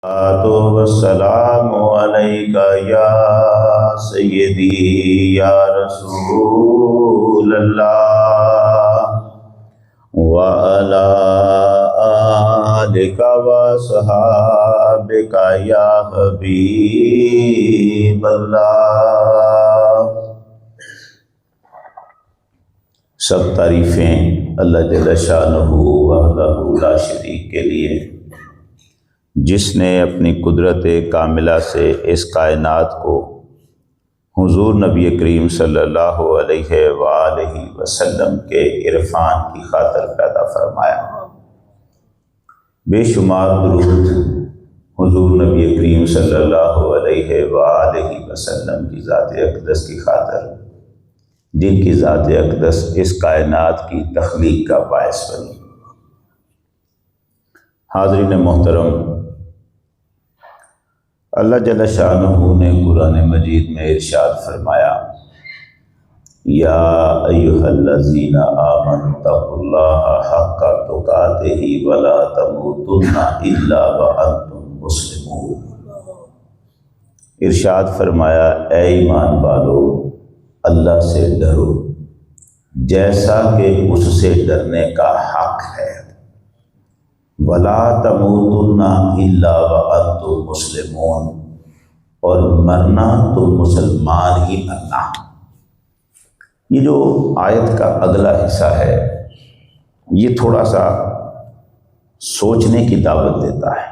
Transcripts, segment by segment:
والسلام علیک یا سیدی یا رسول اللہ وعلی آلک وصحابک یا حبیب اللہ۔ سب تعریفیں اللہ جل شانہ وحدہ لا شریک کے لیے، جس نے اپنی قدرت کاملہ سے اس کائنات کو حضور نبی کریم صلی اللہ علیہ وآلہ وسلم کے عرفان کی خاطر پیدا فرمایا۔ بے شمار درود حضور نبی کریم صلی اللہ علیہ وآلہ وسلم کی ذات اقدس کی خاطر، جن کی ذات اقدس اس کائنات کی تخلیق کا باعث بنی۔ حاضرین محترم، اللہ جل شانہ نے قرآن مجید میں ارشاد فرمایا، یا ایھا الذین آمنوا اتقوا اللہ حق تقاتہ ولا تموتن الا وانتم مسلمون۔ ارشاد فرمایا، اے ایمان والو، اللہ سے ڈرو جیسا کہ اس سے ڈرنے کا حق ہے، وَلَا تَمُوتُنَّ إِلَّا وَأَنْتُمْ مُسْلِمُونَ، اور مرنا تو مسلمان ہی مرنا۔ یہ جو آیت کا اگلا حصہ ہے، یہ تھوڑا سا سوچنے کی دعوت دیتا ہے۔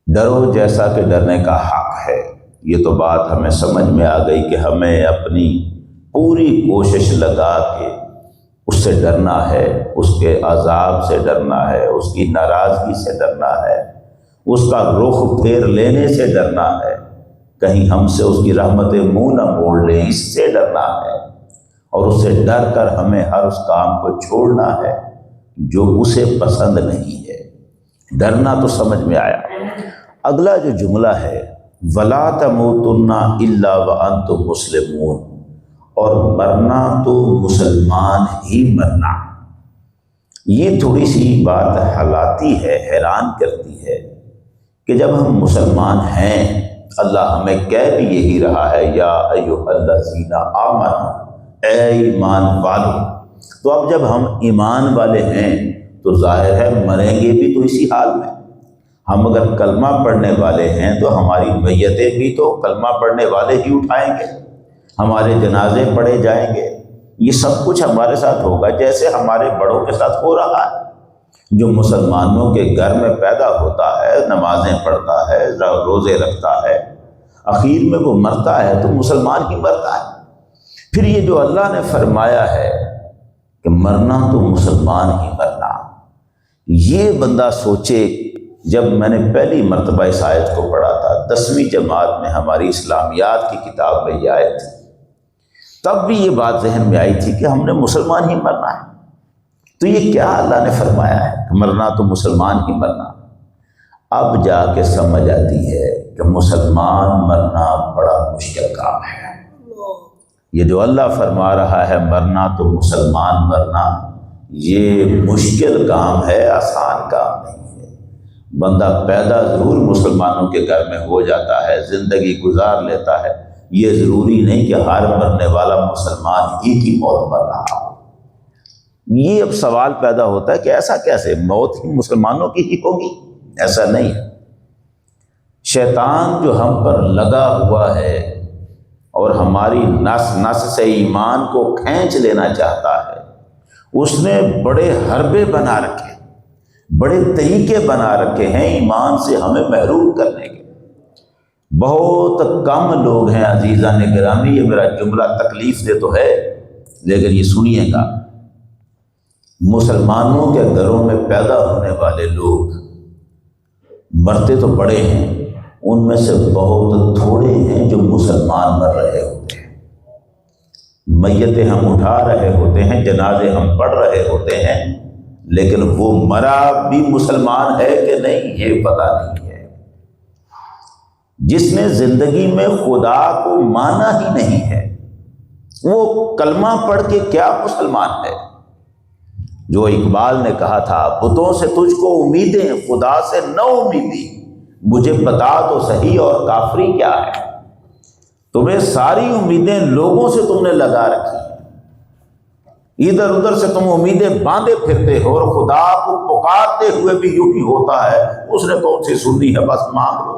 ڈرو جیسا کہ ڈرنے کا حق ہے، یہ تو بات ہمیں سمجھ میں آ گئی کہ ہمیں اپنی پوری کوشش لگا کے اس سے ڈرنا ہے، اس کے عذاب سے ڈرنا ہے، اس کی ناراضگی سے ڈرنا ہے، اس کا رخ پھیر لینے سے ڈرنا ہے، کہیں ہم سے اس کی رحمت منہ نہ موڑ لیں، اس سے ڈرنا ہے، اور اس سے ڈر کر ہمیں ہر اس کام کو چھوڑنا ہے جو اسے پسند نہیں ہے۔ ڈرنا تو سمجھ میں آیا۔ اگلا جو جملہ ہے، وَلَا تَمُوتُنَّ إِلَّا وَأَنْتُمْ مُسْلِمُونَ، اور مرنا تو مسلمان ہی مرنا، یہ تھوڑی سی بات حالاتی ہے، حیران کرتی ہے کہ جب ہم مسلمان ہیں، اللہ ہمیں کہہ بھی یہی رہا ہے، یا ایھا الذین آمنوا، اے ایمان والو، تو اب جب ہم ایمان والے ہیں تو ظاہر ہے مریں گے بھی تو اسی حال میں۔ ہم اگر کلمہ پڑھنے والے ہیں تو ہماری میتیں بھی تو کلمہ پڑھنے والے ہی اٹھائیں گے، ہمارے جنازے پڑھے جائیں گے، یہ سب کچھ ہمارے ساتھ ہوگا جیسے ہمارے بڑوں کے ساتھ ہو رہا ہے۔ جو مسلمانوں کے گھر میں پیدا ہوتا ہے، نمازیں پڑھتا ہے، روزے رکھتا ہے، آخر میں وہ مرتا ہے تو مسلمان ہی مرتا ہے۔ پھر یہ جو اللہ نے فرمایا ہے کہ مرنا تو مسلمان ہی مرنا، یہ بندہ سوچے۔ جب میں نے پہلی مرتبہ اس آیت کو پڑھا تھا 10ویں جماعت میں، ہماری اسلامیات کی کتاب میں یہ آیت تھی، تب بھی یہ بات ذہن میں آئی تھی کہ ہم نے مسلمان ہی مرنا ہے، تو یہ کیا اللہ نے فرمایا ہے کہ مرنا تو مسلمان ہی مرنا۔ اب جا کے سمجھ آتی ہے کہ مسلمان مرنا بڑا مشکل کام ہے۔ یہ جو اللہ فرما رہا ہے مرنا تو مسلمان مرنا، یہ مشکل کام ہے، آسان کام نہیں ہے۔ بندہ پیدا ضرور مسلمانوں کے گھر میں ہو جاتا ہے، زندگی گزار لیتا ہے، یہ ضروری نہیں کہ ہر مرنے والا مسلمان ہی کی موت مر رہا ہو۔ یہ اب سوال پیدا ہوتا ہے کہ ایسا کیسے، موت ہی مسلمانوں کی ہی ہوگی؟ ایسا نہیں ہے۔ شیطان جو ہم پر لگا ہوا ہے اور ہماری نس نس سے ایمان کو کھینچ لینا چاہتا ہے، اس نے بڑے حربے بنا رکھے، بڑے طریقے بنا رکھے ہیں ایمان سے ہمیں محروم کرنے کے۔ بہت کم لوگ ہیں عزیزان گرامی، یہ میرا جملہ تکلیف دہ تو ہے لیکن یہ سنیے گا، مسلمانوں کے گھروں میں پیدا ہونے والے لوگ مرتے تو بڑے ہیں، ان میں سے بہت تھوڑے ہیں جو مسلمان مر رہے ہوتے ہیں۔ میتیں ہم اٹھا رہے ہوتے ہیں، جنازے ہم پڑھ رہے ہوتے ہیں، لیکن وہ مرا بھی مسلمان ہے کہ نہیں یہ پتہ نہیں ہے۔ جس نے زندگی میں خدا کو مانا ہی نہیں ہے، وہ کلمہ پڑھ کے کیا مسلمان ہے؟ جو اقبال نے کہا تھا، بتوں سے تجھ کو امیدیں، خدا سے نہ امیدی، مجھے بتا تو صحیح اور کافری کیا ہے۔ تمہیں ساری امیدیں لوگوں سے تم نے لگا رکھی، ادھر ادھر سے تم امیدیں باندھے پھرتے ہو، اور خدا کو پکارتے ہوئے بھی یوں ہی ہوتا ہے، اس نے کون سی سننی ہے، بس مانگ لو۔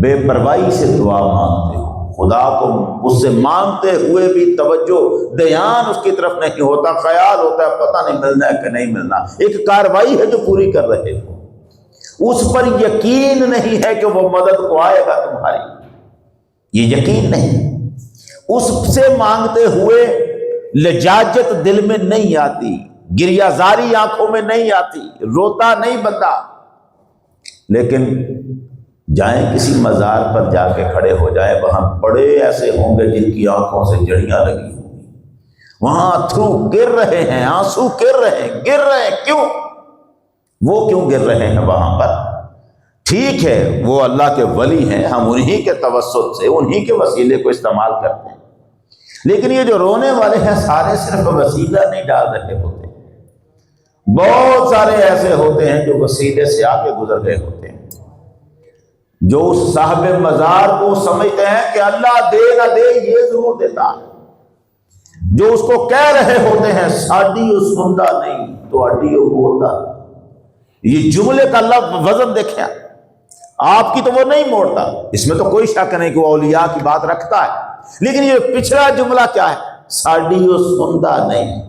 بے پرواہی سے دعا مانگتے ہو، خدا کو اس سے مانگتے ہوئے بھی توجہ دھیان اس کی طرف نہیں ہوتا، خیال ہوتا ہے پتہ نہیں ملنا ہے کہ نہیں ملنا۔ ایک کاروائی ہے جو پوری کر رہے ہو، اس پر یقین نہیں ہے کہ وہ مدد کو آئے گا تمہاری، یہ یقین نہیں۔ اس سے مانگتے ہوئے لجاجت دل میں نہیں آتی، گریہ زاری آنکھوں میں نہیں آتی، روتا نہیں بندہ۔ لیکن جائیں کسی مزار پر جا کے کھڑے ہو جائیں، وہاں بڑے ایسے ہوں گے جن کی آنکھوں سے جڑیاں لگی ہوں گی، وہاں اتھرو گر رہے ہیں، آنسو گر رہے ہیں، کیوں؟ وہ کیوں گر رہے ہیں وہاں پر؟ ٹھیک ہے وہ اللہ کے ولی ہیں، ہم انہی کے توسط سے، انہی کے وسیلے کو استعمال کرتے ہیں، لیکن یہ جو رونے والے ہیں سارے صرف وسیلہ نہیں ڈال رہے ہوتے، بہت سارے ایسے ہوتے ہیں جو وسیلے سے آگے گزر گئے ہوتے ہیں، جو اس صاحب مزار کو سمجھتے ہیں کہ اللہ دے نہ دے یہ ضرور دیتا ہے، جو اس کو کہہ رہے ہوتے ہیں ساڈی او سندا نہیں تو اڈی او بولدا۔ یہ جملے کا لفظ وزن دیکھیں آپ کی، تو وہ نہیں موڑتا، اس میں تو کوئی شک نہیں کہ وہ اولیاء کی بات رکھتا ہے، لیکن یہ پچھلا جملہ کیا ہے؟ ساڈی او سندا نہیں۔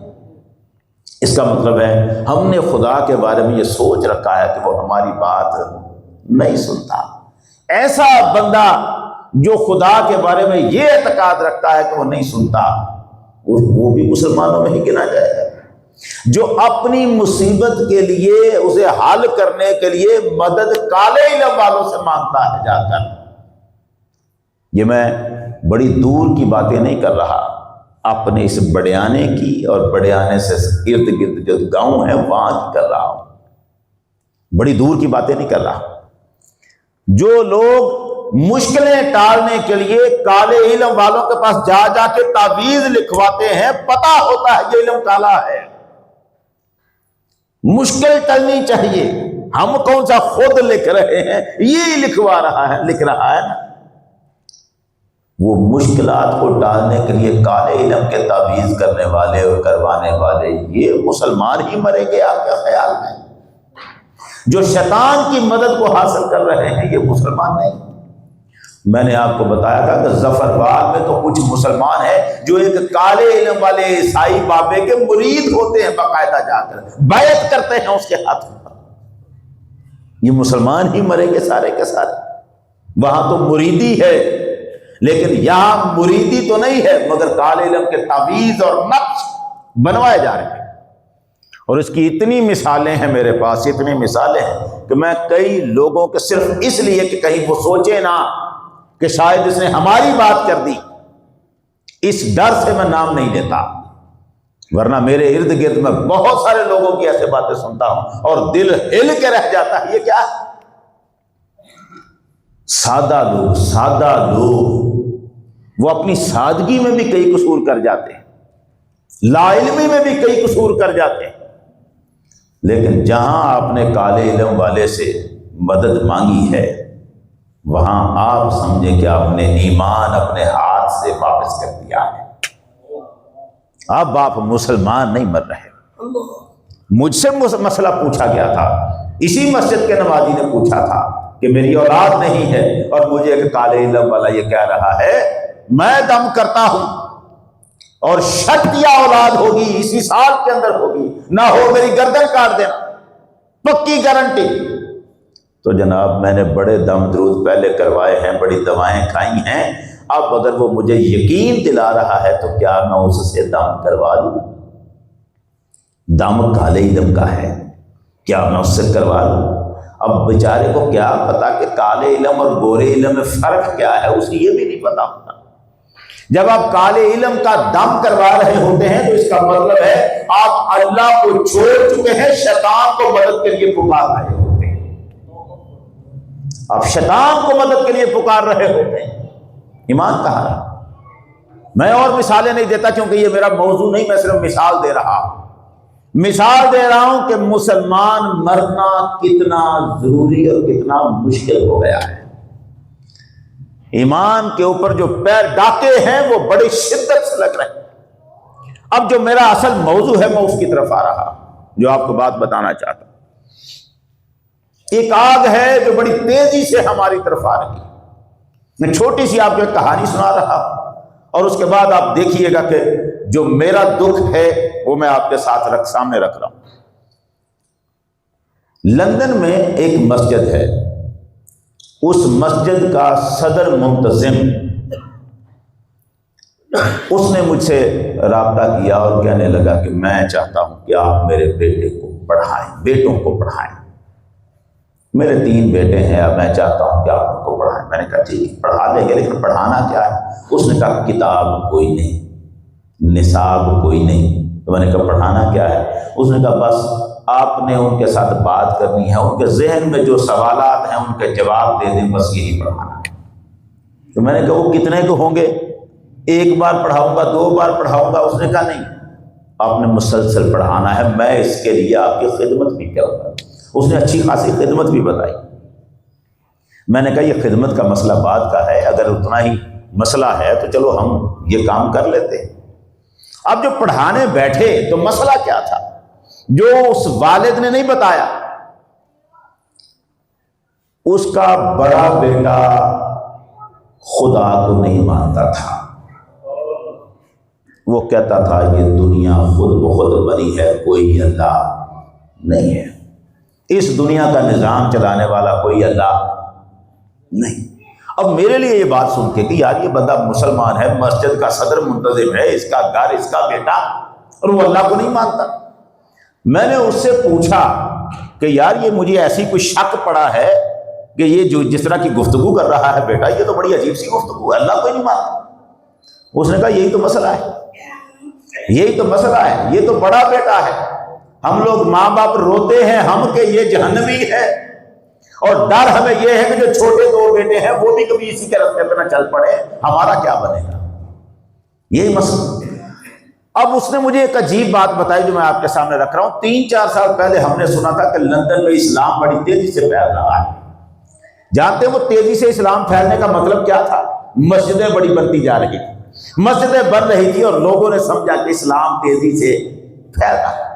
اس کا مطلب ہے ہم نے خدا کے بارے میں یہ سوچ رکھا ہے کہ وہ ہماری بات نہیں سنتا۔ ایسا بندہ جو خدا کے بارے میں یہ اعتقاد رکھتا ہے کہ وہ نہیں سنتا، وہ بھی مسلمانوں میں ہی گنا جائے گا۔ جو اپنی مصیبت کے لیے، اسے حل کرنے کے لیے مدد کالے علم والوں سے مانگتا ہے جا کر، یہ میں بڑی دور کی باتیں نہیں کر رہا، اپنے اس بڑیانے کی اور بڑیانے سے ارد گرد جو گاؤں ہے وہاں کی کر رہا ہوں، بڑی دور کی باتیں نہیں کر رہا۔ جو لوگ مشکلیں ٹالنے کے لیے کالے علم والوں کے پاس جا جا کے تعویذ لکھواتے ہیں، پتہ ہوتا ہے یہ علم کالا ہے، مشکل ٹلنی چاہیے، ہم کون سا خود لکھ رہے ہیں، یہ لکھ رہا ہے نا۔ وہ مشکلات کو ٹالنے کے لیے کالے علم کے تعویذ کرنے والے اور کروانے والے، یہ مسلمان ہی مرے گے آپ کے خیال میں؟ جو شیطان کی مدد کو حاصل کر رہے ہیں یہ مسلمان نہیں۔ میں نے آپ کو بتایا تھا کہ ظفرآباد میں تو کچھ مسلمان ہیں جو ایک کالے علم والے عیسائی بابے کے مرید ہوتے ہیں، باقاعدہ جا کر بیعت کرتے ہیں اس کے ہاتھوں پر۔ یہ مسلمان ہی مریں گے سارے کے سارے۔ وہاں تو مریدی ہے، لیکن یہاں مریدی تو نہیں ہے، مگر کالے علم کے تعویذ اور نقش بنوائے جا رہے ہیں، اور اس کی اتنی مثالیں ہیں میرے پاس، اتنی مثالیں ہیں کہ میں کئی لوگوں کے صرف اس لیے کہ کہیں وہ سوچے نہ کہ شاید اس نے ہماری بات کر دی، اس ڈر سے میں نام نہیں لیتا، ورنہ میرے ارد گرد میں بہت سارے لوگوں کی ایسے باتیں سنتا ہوں اور دل ہل کے رہ جاتا ہے۔ یہ کیا ہے؟ سادہ لوگ وہ اپنی سادگی میں بھی کئی قصور کر جاتے ہیں، لا علمی میں بھی کئی قصور کر جاتے ہیں، لیکن جہاں آپ نے کالے علم والے سے مدد مانگی ہے وہاں آپ سمجھیں کہ آپ نے ایمان اپنے ہاتھ سے واپس کر دیا ہے، اب آپ مسلمان نہیں مر رہے۔ مجھ سے مسئلہ پوچھا گیا تھا، اسی مسجد کے نمازی نے پوچھا تھا کہ میری اولاد نہیں ہے اور مجھے ایک کالے علم والا یہ کہہ رہا ہے میں دم کرتا ہوں اور شرطیہ اولاد ہوگی، اسی سال کے اندر ہوگی، نہ ہو میری گردن کاٹ دینا، پکی گارنٹی۔ تو جناب میں نے بڑے دم درود پہلے کروائے ہیں، بڑی دوائیں کھائی ہیں، اب اگر وہ مجھے یقین دلا رہا ہے تو کیا میں اس سے دم کروا لوں؟ دم کالے علم کا ہے، کیا میں اس سے کروا لوں؟ اب بیچارے کو کیا پتا کہ کالے علم اور گورے علم میں فرق کیا ہے، اسے یہ بھی نہیں پتا ہوتا۔ جب آپ کالے علم کا دم کروا رہے ہوتے ہیں تو اس کا مطلب ہے آپ اللہ کو چھوڑ چکے ہیں، شیطان کو مدد کے لیے پکار رہے ہوتے ہیں، آپ شیطان کو مدد کے لیے پکار رہے ہوتے ہیں۔ ایمان کہا رہا، میں اور مثالیں نہیں دیتا کیونکہ یہ میرا موضوع نہیں، میں صرف مثال دے رہا ہوں۔ مثال دے رہا ہوں کہ مسلمان مرنا کتنا ضروری اور کتنا مشکل ہو گیا ہے۔ ایمان کے اوپر جو پیر ڈاکے ہیں وہ بڑی شدت سے لگ رہے ہیں۔ اب جو میرا اصل موضوع ہے میں اس کی طرف آ رہا جو آپ کو بات بتانا چاہتا ہوں۔ ایک آگ ہے جو بڑی تیزی سے ہماری طرف آ رہی ہے۔ میں چھوٹی سی آپ کو ایک کہانی سنا رہا ہوں اور اس کے بعد آپ دیکھیے گا کہ جو میرا دکھ ہے وہ میں آپ کے ساتھ سامنے رکھ رہا ہوں۔ لندن میں ایک مسجد ہے، اس مسجد کا صدر منتظم اس نے مجھ سے رابطہ کیا اور کہنے لگا کہ میں چاہتا ہوں کہ آپ میرے بیٹے کو پڑھائیں، بیٹوں کو پڑھائیں۔ میرے 3 بیٹے ہیں، اب میں چاہتا ہوں کہ آپ ان کو پڑھائیں۔ میں نے کہا ٹھیک ہے پڑھا لیں گے، لیکن پڑھانا کیا ہے؟ اس نے کہا کتاب کوئی نہیں، نصاب کوئی نہیں۔ تو میں نے کہا پڑھانا کیا ہے؟ اس نے کہا بس آپ نے ان کے ساتھ بات کرنی ہے، ان کے ذہن میں جو سوالات ہیں ان کے جواب دے دیں، بس یہی پڑھانا ہے۔ تو میں نے کہا وہ کتنے کو ہوں گے؟ 1 بار پڑھاؤں گا، 2 بار پڑھاؤں گا؟ اس نے کہا نہیں، آپ نے مسلسل پڑھانا ہے، میں اس کے لیے آپ کی خدمت بھی کروں گا۔ اس نے اچھی خاصی خدمت بھی بتائی۔ میں نے کہا یہ خدمت کا مسئلہ بعد کا ہے، اگر اتنا ہی مسئلہ ہے تو چلو ہم یہ کام کر لیتے ہیں۔ اب جو پڑھانے بیٹھے تو مسئلہ کیا تھا جو اس والد نے نہیں بتایا؟ اس کا بڑا بیٹا خدا کو نہیں مانتا تھا۔ وہ کہتا تھا یہ دنیا خود بخود بنی ہے، کوئی اللہ نہیں ہے، اس دنیا کا نظام چلانے والا کوئی اللہ نہیں۔ اب میرے لیے یہ بات سن کے کہ یار یہ بندہ مسلمان ہے، مسجد کا صدر منتظم ہے، اس کا گھر، اس کا بیٹا، اور وہ اللہ کو نہیں مانتا۔ میں نے اس سے پوچھا کہ یار یہ مجھے ایسی کوئی شک پڑا ہے کہ یہ جو جس طرح کی گفتگو کر رہا ہے بیٹا، یہ تو بڑی عجیب سی گفتگو ہے، اللہ کو ہی نہیں مانتا۔ اس نے کہا یہی تو مسئلہ ہے، یہی تو مسئلہ ہے، یہ تو بڑا بیٹا ہے۔ ہم لوگ ماں باپ روتے ہیں ہم کہ یہ جہنمی ہے، اور ڈر ہمیں یہ ہے کہ جو چھوٹے 2 بیٹے ہیں وہ بھی کبھی اسی کے راستے پہ نہ چل پڑے، ہمارا کیا بنے گا؟ یہی مسئلہ۔ اب اس نے مجھے ایک عجیب بات بتائی جو میں آپ کے سامنے رکھ رہا ہوں۔ 3-4 سال پہلے ہم نے سنا تھا کہ لندن میں اسلام بڑی تیزی سے پھیل رہا ہے۔ جانتے ہیں وہ تیزی سے اسلام پھیلنے کا مطلب کیا تھا؟ مسجدیں بڑی بنتی جا رہی تھی، مسجدیں بن رہی تھی اور لوگوں نے سمجھا کہ اسلام تیزی سے پھیل رہا ہے۔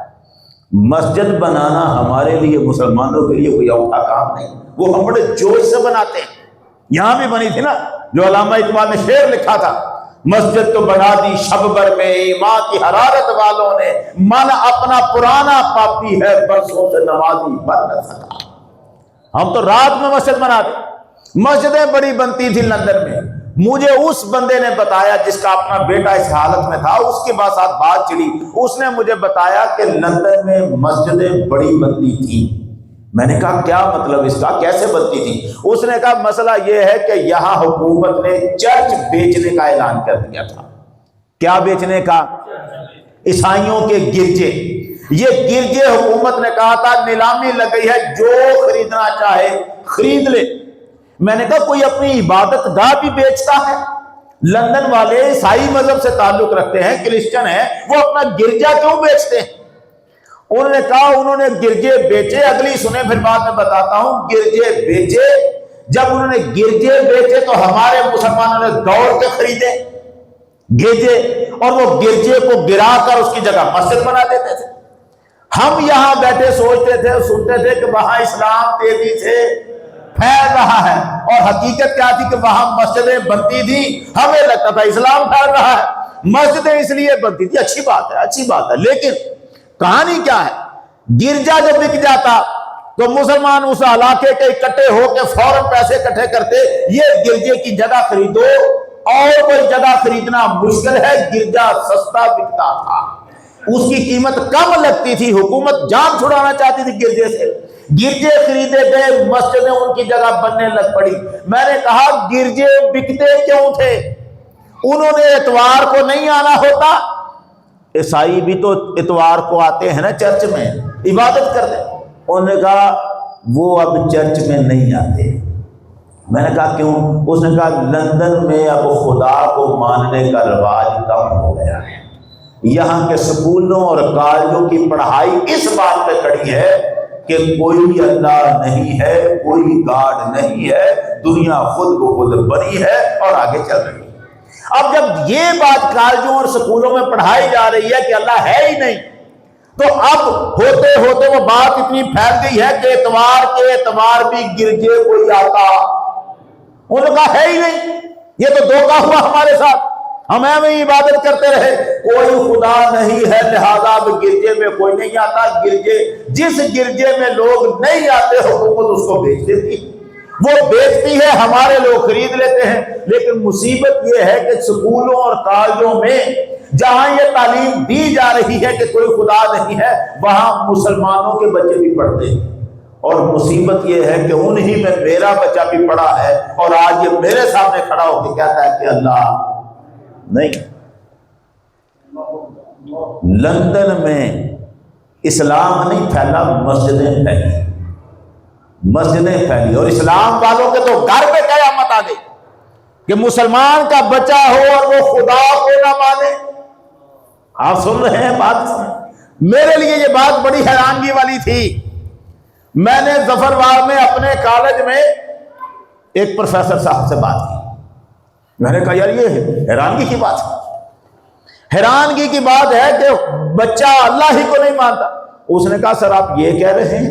مسجد بنانا ہمارے لیے مسلمانوں کے لیے کوئی اوکھا کام نہیں، وہ ہم بڑے جوش سے بناتے ہیں۔ یہاں بھی بنی تھی نا، جو علامہ اقبال نے شعر لکھا تھا، مسجد تو بنا دی شب بھر میں ایمان کی حرارت والوں نے، من اپنا پرانا پاپی ہے برسوں سے نمازی بن نہ سکا۔ ہم تو رات میں مسجد بناتے، مسجدیں بڑی بنتی تھی لندن میں۔ مجھے اس بندے نے بتایا جس کا اپنا بیٹا اس حالت میں تھا، اس کے ساتھ بات چلی، اس نے مجھے بتایا کہ لندن میں مسجدیں بڑی بنتی تھیں۔ میں نے کہا کیا مطلب اس کا، کیسے بنتی تھی؟ اس نے کہا مسئلہ یہ ہے کہ یہاں حکومت نے چرچ بیچنے کا اعلان کر دیا تھا۔ کیا بیچنے کا؟ عیسائیوں کے گرجے۔ یہ گرجے حکومت نے کہا تھا نیلامی لگ گئی ہے، جو خریدنا چاہے خرید لے۔ میں نے کہا کوئی اپنی عبادت گاہ بھی بیچتا ہے؟ لندن والے عیسائی مذہب سے تعلق رکھتے ہیں، کرسچن ہیں، وہ اپنا گرجا کیوں بیچتے ہیں؟ انہوں نے کہا انہوں نے گرجے بیچے، اگلی سنیں پھر بعد میں بتاتا ہوں۔ گرجے بیچے، جب انہوں نے گرجے بیچے تو ہمارے مسلمانوں نے دوڑ کے خریدے گرجے، اور وہ گرجے کو گرا کر اس کی جگہ مسجد بنا دیتے تھے۔ ہم یہاں بیٹھے سوچتے تھے، سنتے تھے کہ وہاں اسلام تیزی سے پھیل رہا ہے، اور حقیقت کیا تھی کہ وہاں مسجدیں بنتی تھی، ہمیں لگتا تھا اسلام پھیل رہا ہے۔ مسجدیں اس لیے بنتی تھی، اچھی بات ہے، اچھی بات ہے، لیکن کہانی کیا ہے؟ گرجا جب بک جاتا تو مسلمان اس علاقے کے اکٹھے ہو کے فوراً پیسے اکٹھے کرتے، یہ گرجے کی جگہ خریدو، اور کوئی جگہ خریدنا مشکل ہے، گرجا سستا بکتا تھا، اس کی قیمت کم لگتی تھی، حکومت جان چھڑانا چاہتی تھی گرجے سے، گرجے خریدے گئے، مسجدیں ان کی جگہ بننے لگ پڑی۔ میں نے کہا گرجے بکتے کیوں تھے؟ انہوں نے اتوار کو نہیں آنا ہوتا؟ عیسائی بھی تو اتوار کو آتے ہیں نا چرچ میں عبادت کرتے۔ انہوں نے کہا وہ اب چرچ میں نہیں آتے۔ میں نے کہا کیوں؟ اس نے کہا لندن میں اب خدا کو ماننے کا رواج کم ہو گیا ہے، یہاں کے سکولوں اور کالجوں کی پڑھائی اس بات پہ کڑی ہے کہ کوئی اللہ نہیں ہے، کوئی گاڈ نہیں ہے، دنیا خود کو خود بنی ہے اور آگے چل رہی ہے۔ اب جب یہ بات کالجوں اور سکولوں میں پڑھائی جا رہی ہے کہ اللہ ہے ہی نہیں، تو اب ہوتے ہوتے وہ بات اتنی پھیل گئی ہے کہ اتوار کے اتوار بھی گرجے کوئی آتا، انہوں نے کہا ہے ہی نہیں، یہ تو دھوکہ ہوا ہمارے ساتھ، ہم ایویں عبادت کرتے رہے، کوئی خدا نہیں ہے لہذا اب گرجے میں کوئی نہیں آتا۔ گرجے جس گرجے میں لوگ نہیں آتے حکومت اس کو بیچ دیتی، وہ بیچتی ہے، ہمارے لوگ خرید لیتے ہیں۔ لیکن مصیبت یہ ہے کہ سکولوں اور کالجوں میں جہاں یہ تعلیم دی جا رہی ہے کہ کوئی خدا نہیں ہے، وہاں مسلمانوں کے بچے بھی پڑھتے ہیں، اور مصیبت یہ ہے کہ انہی میں میرا بچہ بھی پڑھا ہے، اور آج یہ میرے سامنے کھڑا ہو کے کہتا ہے کہ اللہ نہیں۔ لندن میں اسلام نہیں پھیلا، مسجدیں پھیلی، مسجدیں پھیلی، اور اسلام والوں کے تو گھر پہ قیامت آ گئی کہ مسلمان کا بچہ ہو اور وہ خدا کو نہ مانے۔ آپ سن رہے ہیں بات؟ میرے لیے یہ بات بڑی حیرانگی والی تھی۔ میں نے ظفرواڑ میں اپنے کالج میں ایک پروفیسر صاحب سے بات کی، میں نے کہا یار یہ حیرانگی کی بات ہے، حیرانگی کی بات ہے کہ بچہ اللہ ہی کو نہیں مانتا۔ اس نے کہا سر آپ یہ کہہ رہے ہیں،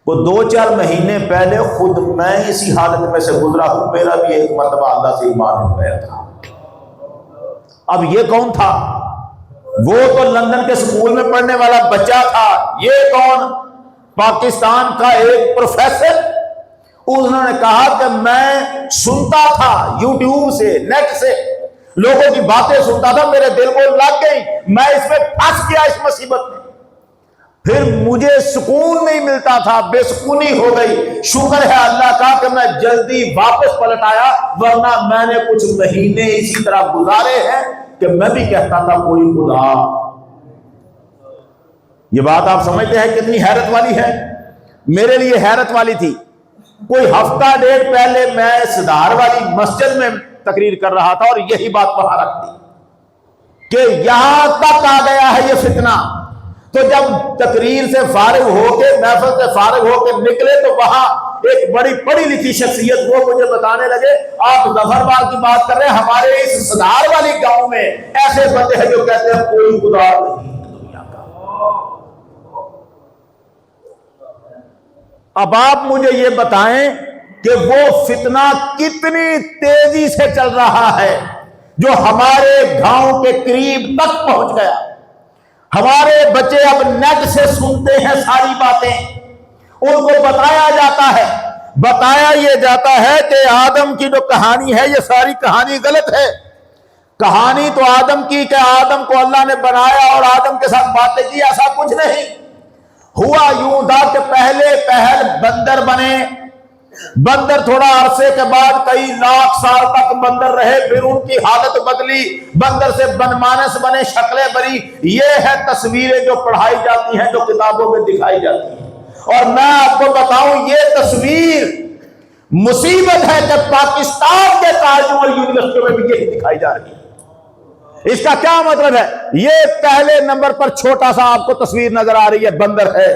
وہ 2-4 مہینے پہلے خود میں اسی حالت میں سے گزرا ہوں، میرا بھی ایک مرتبہ اللہ سے ایمان ہو گیا تھا۔ اب یہ کون تھا؟ وہ تو لندن کے سکول میں پڑھنے والا بچہ تھا، یہ کون؟ پاکستان کا ایک پروفیسر۔ انہوں نے کہا کہ میں سنتا تھا یوٹیوب سے، نیٹ سے لوگوں کی باتیں سنتا تھا، میرے دل کو لگ گئی، میں اس میں پھنس گیا اس مصیبت میں، پھر مجھے سکون نہیں ملتا تھا، بے سکونی ہو گئی۔ شکر ہے اللہ کا کہ میں جلدی واپس پلٹ آیا، ورنہ میں نے کچھ مہینے اسی طرح گزارے ہیں کہ میں بھی کہتا تھا کوئی خدا۔ یہ بات آپ سمجھتے ہیں کتنی حیرت والی ہے؟ میرے لیے حیرت والی تھی۔ کوئی ہفتہ ڈیڑھ پہلے میں صدار والی مسجد میں تقریر کر رہا تھا، اور یہی بات وہاں رکھ دی کہ یہاں تک آ گیا ہے یہ فتنہ۔ تو جب تقریر سے فارغ ہو کے، محفل سے فارغ ہو کے نکلے، تو وہاں ایک بڑی پڑھی لکھی شخصیت وہ مجھے بتانے لگے آپ ظفرواڑ کی بات کر رہے ہیں، ہمارے اس صدار والی گاؤں میں ایسے بندے ہیں جو کہتے ہیں کوئی خدا نہیں دنیا کا۔ اب آپ مجھے یہ بتائیں کہ وہ فتنہ کتنی تیزی سے چل رہا ہے جو ہمارے گاؤں کے قریب تک پہنچ گیا۔ ہمارے بچے اب نیٹ سے سنتے ہیں ساری باتیں، ان کو بتایا جاتا ہے، بتایا یہ جاتا ہے کہ آدم کی جو کہانی ہے یہ ساری کہانی غلط ہے۔ کہانی تو آدم کی کہ آدم کو اللہ نے بنایا اور آدم کے ساتھ باتیں کی، ایسا کچھ نہیں ہوا۔ یوں تھا کہ پہلے پہل بندر بنے، بندر تھوڑا عرصے کے بعد کئی لاکھ سال تک بندر رہے، پھر ان کی حالت بدلی، بندر سے بنمانس بنے، شکلیں بری۔ یہ ہے تصویریں جو پڑھائی جاتی ہیں، جو کتابوں میں دکھائی جاتی ہیں۔ اور میں آپ کو بتاؤں یہ تصویر مصیبت ہے کہ پاکستان کے کالجوں اور یونیورسٹیوں میں بھی یہی دکھائی جا رہی ہے۔ اس کا کیا مطلب ہے؟ یہ پہلے نمبر پر چھوٹا سا آپ کو تصویر نظر آ رہی ہے، بندر ہے،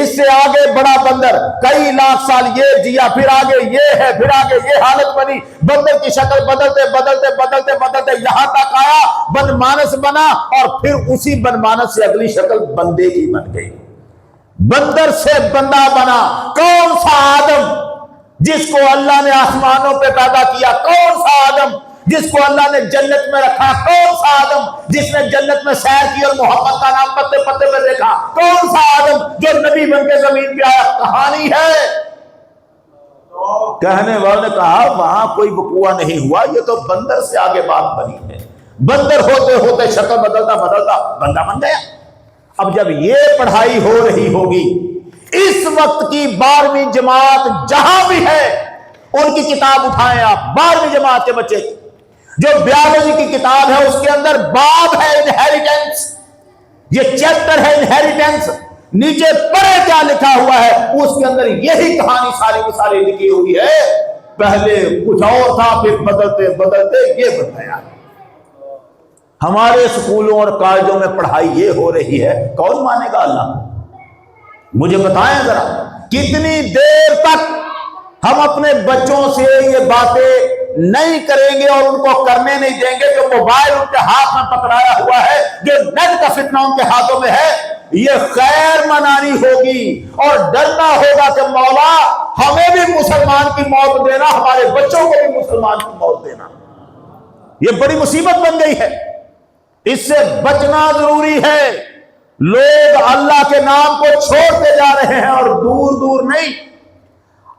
اس سے آگے بڑا بندر، کئی لاکھ سال یہ جیا، پھر آگے یہ ہے، پھر آگے یہ حالت بنی، بندر کی شکل بدلتے بدلتے بدلتے بدلتے یہاں تک آیا، بن مانس بنا، اور پھر اسی بن مانس سے اگلی شکل بندے کی بن گئی، بندر سے بندہ بنا۔ کون سا آدم جس کو اللہ نے آسمانوں پہ پیدا کیا؟ کون سا آدم جس کو اللہ نے جنت میں رکھا؟ کون سا آدم جس نے جنت میں سیر کی اور محبت کا نام پتے پتے پہ دیکھا؟ کون سا آدم جو نبی بن کے زمین پہ آیا؟ کہانی ہے۔ کہنے والوں نے کہا وہاں کوئی وقوع نہیں ہوا، یہ تو بندر سے آگے بات بنی ہے، بندر ہوتے ہوتے شکل بدلتا بدلتا بندہ بن گیا۔ اب جب یہ پڑھائی ہو رہی ہوگی، اس وقت کی 12ویں جماعت جہاں بھی ہے ان کی کتاب اٹھائیں آپ، 12ویں جماعت کے بچے کی جو بیالوجی کی کتاب ہے، اس کے اندر باب ہے انہیریٹنس، یہ چیپٹر ہے انہیریٹنس، نیچے پڑھے کیا لکھا ہوا ہے، اس کے اندر یہی کہانی ساری کی ساری لکھی ہوئی ہے۔ پہلے کچھ اور تھا، پھر بدلتے بدلتے یہ بن گیا۔ ہمارے اسکولوں اور کالجوں میں پڑھائی یہ ہو رہی ہے، کون مانے گا اللہ؟ مجھے بتائیں ذرا، کتنی دیر تک ہم اپنے بچوں سے یہ باتیں نہیں کریں گے اور ان کو کرنے نہیں دیں گے؟ جو موبائل ان کے ہاتھ میں پکڑایا ہوا ہے، جو نیٹ کا فتنہ ان کے ہاتھوں میں ہے، یہ خیر منانی ہوگی اور ڈرنا ہوگا کہ مولا ہمیں بھی مسلمان کی موت دینا، ہمارے بچوں کو بھی مسلمان کی موت دینا۔ یہ بڑی مصیبت بن گئی ہے، اس سے بچنا ضروری ہے۔ لوگ اللہ کے نام کو چھوڑتے جا رہے ہیں، اور دور دور نہیں،